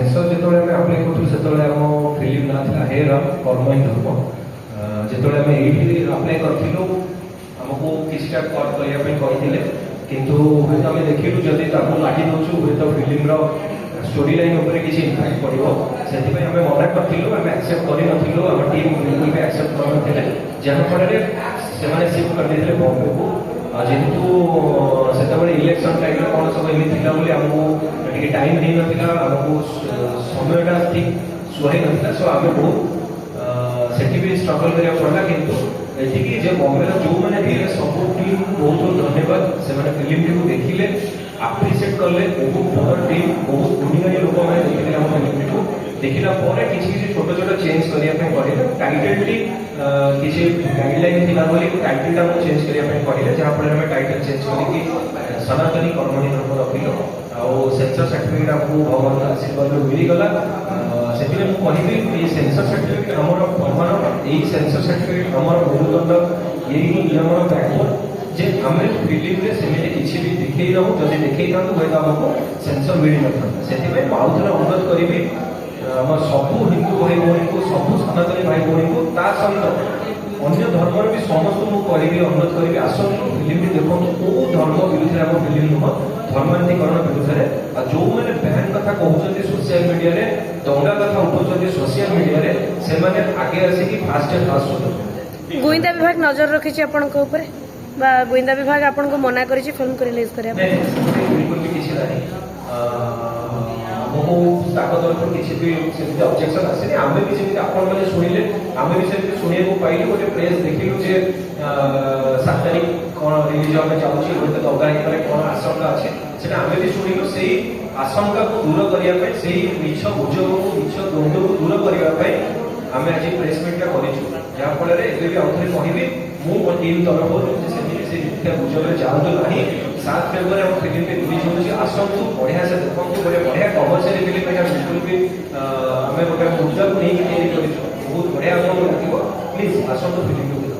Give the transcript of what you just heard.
sensor जो apply करूँ से फिल्म ना था हे राम कर्म ही धर्म जो ये आप्लाय करूँ आमको किसी कट करते किंतु हूँ आम देखिलु जदि काटी दौचु हूँ तो फिल्म स्टोरी लाइन उपर किसी इम्पैक्ट पड़ो से आम मना करूँ आम एक्सेप्ट करूँ आम टीम बिल्कुल भी एक्सेप्ट करते जहाँफल से सिफ्ट करदे बॉम्बे को जेहेतु से इलेक्शन टाइम कौन सब एमती आमको टाइम नहीं नाला आमको समयटा ठीक सुहाई नाला सो आम बहुत से भी स्ट्रगल करा पड़ा किंतु एटिकी जे बॉम्बे जो मैंने थे सब टीम बहुत बहुत धन्यवाद से फिल्म टी देखिले आप्रिसीएट कले बहुत बड़ टीम बहुत गुणगानी लोक मैंने देखिए आम फिल्म को देखला किसी छोट छोट चेंज करने टाइटल किसी गाइडलाइन थी टाइटल टाइम चेंज करने जहाँफल आम टाइटल चेंज करके सनातनी कर्मणी धर्म रखिलु आउ सेंसर सर्टिफिकेट आमको भगवान आशीर्वाद मिलगला से कहि सेंसर सर्टिफिकेट आम प्रमाण यही सेंसर सर्टिफिकेट आम मेरुदंड यही आम बैकबोन जे आम फिल्म सेमती किसी भी देखई रहूँ जब देखई था हुए आमको सेंसर मिल न था से आउ थे अनुरोध करी आम सबू हिंदू भाई भौणी को सबू सनातनी भाई भौणी को सहित अन्य धर्म भी समस्त करी अनुरोध करी आसतु फिल्म देखो कौ धर्म विरुद्ध आम फिल्म नुह धर्मांतरीकरण विरुद्ध जो मैंने बैन कथा कहते सोशल मीडिया रे दंगा कथा उठाउछथि सोशल मीडिया रे से माने आगे आसिक फास्ट एंड फास्ट होते गोइंदा विभाग नजर रखी आपन ऊपर बा गोइंदा विभाग आपन को मना करी फिल्म को रिलीज करे बिल्कुल भी किसी नहीं आमको तरफ किसी भी ऑब्जेक्शन आसे आम भी जमी आपण मैंने शुणिले आम भी सेमती शुणा पाइलु गोटे प्रेस देखिलु जे 7 तारीख कौन रिलीज होगा चाहिए गोटे दंगा कौन आशंका अच्छे से आम भी शुणिलु से आशंका को दूर करने से मिछ गुजब को मिछ द्वंद्व को दूर करने आम आज प्रेस मीटा करूँ जहाँफल एवं आउे कहबी मो टीम तरफ से मिथ्या गुजब जातु ना 7 फेब्रुआरी आम फिल्म रिलीज होगी आसतु बढ़िया से देखो गोटे बढ़िया कमर्शियल फिल्म यहाँ बिल्कुल भी आम गोटे मुद्दा को नहीं बहुत बढ़िया लगे प्लीज आसतु फिल्म